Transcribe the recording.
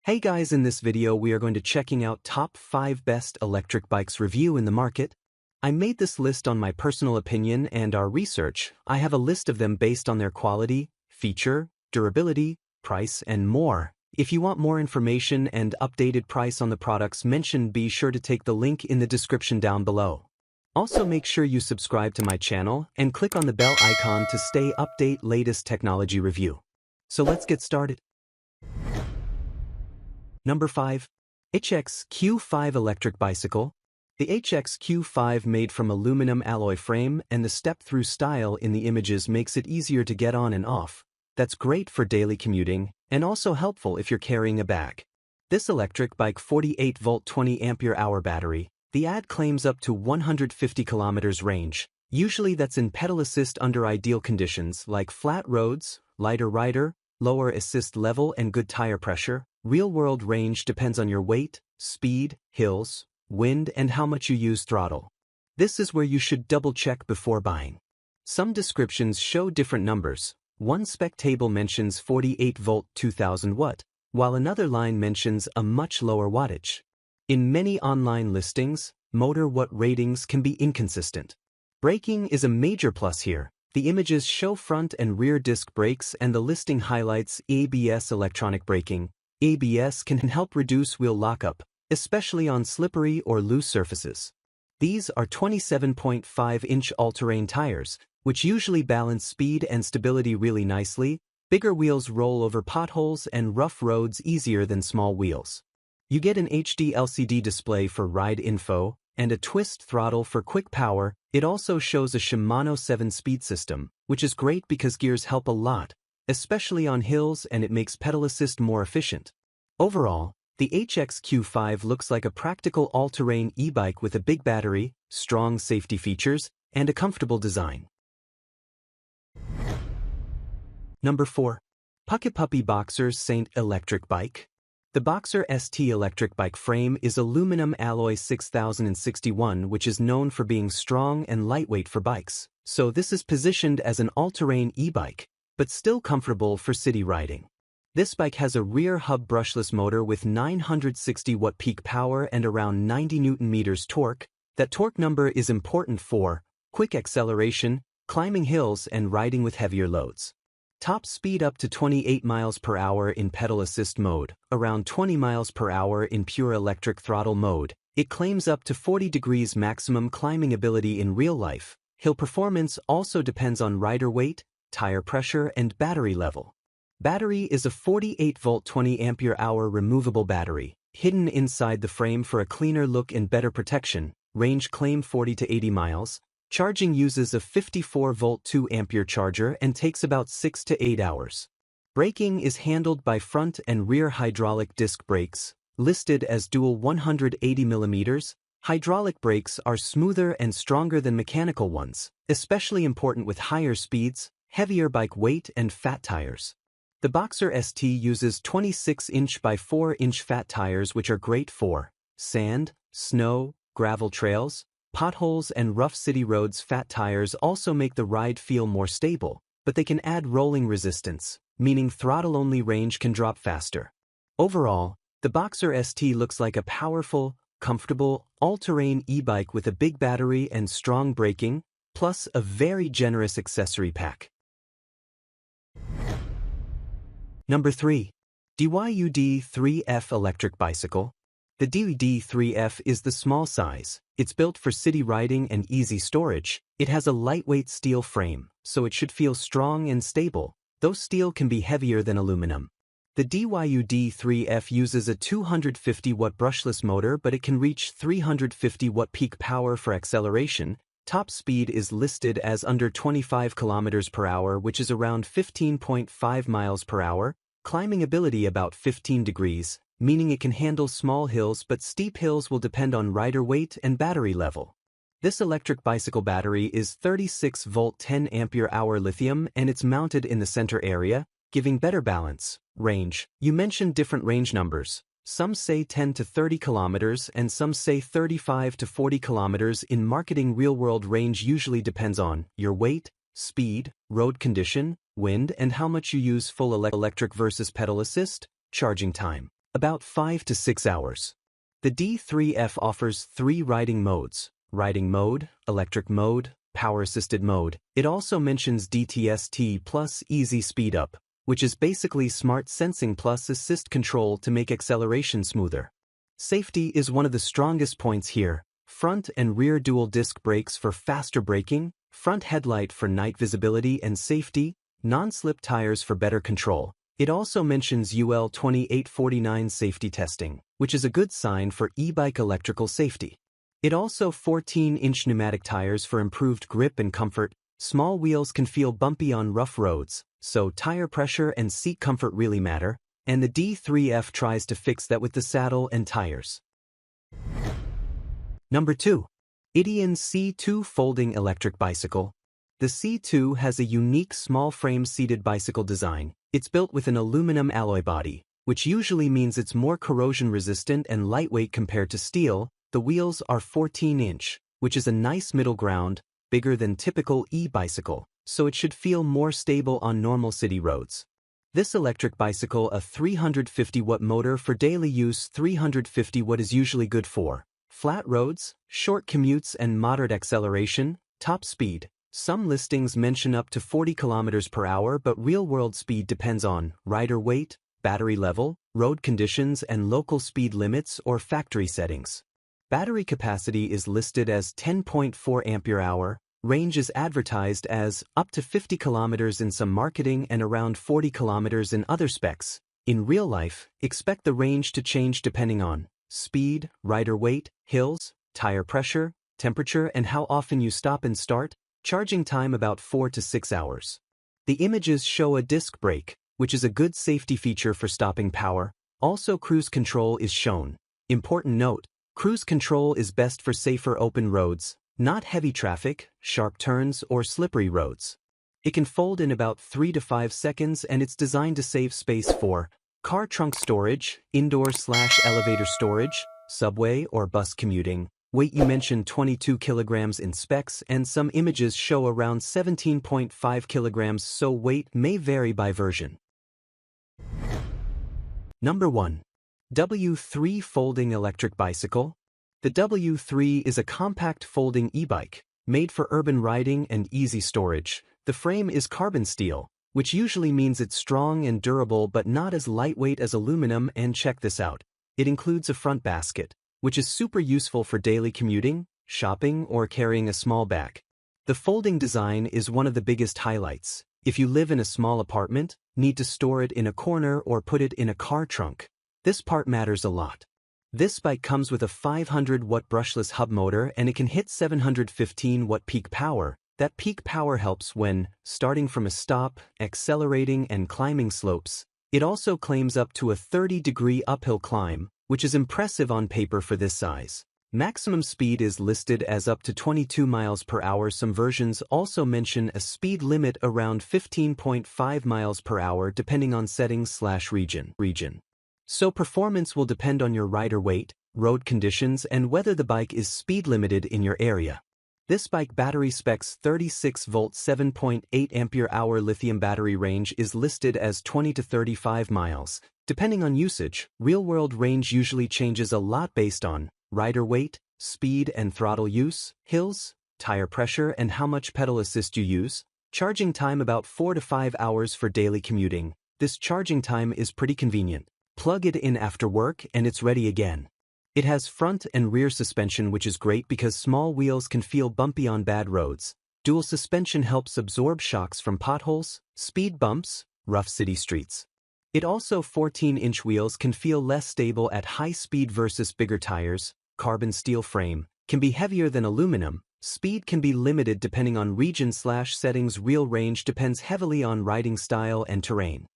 Hey guys, in this video we are going to checking out top 5 best electric bikes review in the market. I made this list on my personal opinion and our research. I have a list of them based on their quality, feature, durability, price and more. If you want more information and updated price on the products mentioned, be sure to take the link in the description down below. Also make sure you subscribe to my channel and click on the bell icon to stay update latest technology review. So let's get started. Number 5. HX-Q5 Electric Bicycle. The HX-Q5 made from aluminum alloy frame and the step-through style in the images makes it easier to get on and off. That's great for daily commuting and also helpful if you're carrying a bag. This electric bike 48-volt 20-ampere-hour battery. The ad claims up to 150 kilometers range. Usually that's in pedal assist under ideal conditions like flat roads, lighter rider, lower assist level and good tire pressure. Real-world range depends on your weight, speed, hills, wind and how much you use throttle. This is where you should double-check before buying. Some descriptions show different numbers. One spec table mentions 48-volt 2000 watt, while another line mentions a much lower wattage. In many online listings, motor watt ratings can be inconsistent. Braking is a major plus here. The images show front and rear disc brakes and the listing highlights ABS electronic braking. ABS can help reduce wheel lockup, especially on slippery or loose surfaces. These are 27.5-inch all-terrain tires, which usually balance speed and stability really nicely. Bigger wheels roll over potholes and rough roads easier than small wheels. You get an HD LCD display for ride info and a twist throttle for quick power. It also shows a Shimano 7-speed system, which is great because gears help a lot, especially on hills, and it makes pedal assist more efficient. Overall, the HX-Q5 looks like a practical all-terrain e-bike with a big battery, strong safety features, and a comfortable design. Number 4. Pucky Puppy Boxer Saint Electric Bike. The Boxer ST electric bike frame is aluminum alloy 6061, which is known for being strong and lightweight for bikes, so this is positioned as an all-terrain e-bike, but still comfortable for city riding. This bike has a rear hub brushless motor with 960 watt peak power and around 90 Nm torque. That torque number is important for quick acceleration, climbing hills and riding with heavier loads. Top speed up to 28 miles per hour in pedal assist mode, around 20 miles per hour in pure electric throttle mode. It claims up to 40 degrees maximum climbing ability in real life. Hill performance also depends on rider weight, tire pressure and battery level. Battery is a 48-volt 20-ampere-hour removable battery, hidden inside the frame for a cleaner look and better protection. Range claim 40 to 80 miles. Charging uses a 54-volt 2-ampere charger and takes about 6 to 8 hours. Braking is handled by front and rear hydraulic disc brakes, listed as dual 180 mm. Hydraulic brakes are smoother and stronger than mechanical ones, especially important with higher speeds, heavier bike weight and fat tires. The Boxer ST uses 26-inch by 4-inch fat tires, which are great for sand, snow, gravel trails, potholes and rough city roads. Fat tires also make the ride feel more stable, but they can add rolling resistance, meaning throttle-only range can drop faster. Overall, the Boxer ST looks like a powerful, comfortable, all-terrain e-bike with a big battery and strong braking, plus a very generous accessory pack. Number 3. D3F Electric Bicycle. The D3F is the small size. It's built for city riding and easy storage. It has a lightweight steel frame, so it should feel strong and stable, though steel can be heavier than aluminum. The D3F uses a 250-watt brushless motor, but it can reach 350-watt peak power for acceleration. Top speed is listed as under 25 km per hour, which is around 15.5 miles per hour. Climbing ability about 15 degrees, meaning it can handle small hills, but steep hills will depend on rider weight and battery level. This electric bicycle battery is 36-volt 10-ampere-hour lithium and it's mounted in the center area, giving better balance. Range. You mentioned different range numbers. Some say 10 to 30 kilometers and some say 35 to 40 kilometers. In marketing, real-world range usually depends on your weight, speed, road condition, wind and how much you use. Full electric versus pedal assist. Charging time. About 5 to 6 hours. The D3F offers 3 riding modes: riding mode, electric mode, power-assisted mode. It also mentions DTST plus easy speed up, which is basically smart sensing plus assist control to make acceleration smoother. Safety is one of the strongest points here. Front and rear dual disc brakes for faster braking, front headlight for night visibility and safety, non-slip tires for better control. It also mentions UL 2849 safety testing, which is a good sign for e-bike electrical safety. It also 14-inch pneumatic tires for improved grip and comfort. Small wheels can feel bumpy on rough roads, so tire pressure and seat comfort really matter, and the D3F tries to fix that with the saddle and tires. Number 2. Ideon C2 Folding Electric Bicycle. The C2 has a unique small-frame seated bicycle design. It's built with an aluminum alloy body, which usually means it's more corrosion-resistant and lightweight compared to steel. The wheels are 14-inch, which is a nice middle ground, bigger than typical e-bicycle, so it should feel more stable on normal city roads. This electric bicycle, a 350-watt motor for daily use. 350 watt is usually good for flat roads, short commutes and moderate acceleration. Top speed. Some listings mention up to 40 km per hour, but real-world speed depends on rider weight, battery level, road conditions and local speed limits or factory settings. Battery capacity is listed as 10.4 ampere-hour. Range is advertised as up to 50 km in some marketing and around 40 km in other specs. In real life, expect the range to change depending on speed, rider weight, hills, tire pressure, temperature and how often you stop and start. Charging time about 4 to 6 hours. The images show a disc brake, which is a good safety feature for stopping power. Also, cruise control is shown. Important note, cruise control is best for safer open roads, not heavy traffic, sharp turns or slippery roads. It can fold in about 3 to 5 seconds and it's designed to save space for car trunk storage, indoor/elevator storage, subway or bus commuting. Weight you mentioned 22 kilograms in specs and some images show around 17.5 kilograms, so weight may vary by version. Number 1. W3 Folding Electric Bicycle. The W3 is a compact folding e-bike, made for urban riding and easy storage. The frame is carbon steel, which usually means it's strong and durable but not as lightweight as aluminum, and check this out. It includes a front basket, which is super useful for daily commuting, shopping, or carrying a small bag. The folding design is one of the biggest highlights. If you live in a small apartment, need to store it in a corner or put it in a car trunk, this part matters a lot. This bike comes with a 500-watt brushless hub motor and it can hit 715-watt peak power. That peak power helps when starting from a stop, accelerating and climbing slopes. It also claims up to a 30-degree uphill climb, which is impressive on paper for this size. Maximum speed is listed as up to 22 miles per hour. Some versions also mention a speed limit around 15.5 miles per hour depending on settings/region. So performance will depend on your rider weight, road conditions and whether the bike is speed limited in your area. This bike battery specs 36-volt 7.8 ampere-hour lithium battery. Range is listed as 20 to 35 miles. Depending on usage, real-world range usually changes a lot based on rider weight, speed and throttle use, hills, tire pressure and how much pedal assist you use. Charging time about 4 to 5 hours for daily commuting. This charging time is pretty convenient. Plug it in after work and it's ready again. It has front and rear suspension, which is great because small wheels can feel bumpy on bad roads. Dual suspension helps absorb shocks from potholes, speed bumps, rough city streets. It also 14-inch wheels can feel less stable at high speed versus bigger tires. Carbon steel frame can be heavier than aluminum. Speed can be limited depending on region/settings. Real range depends heavily on riding style and terrain.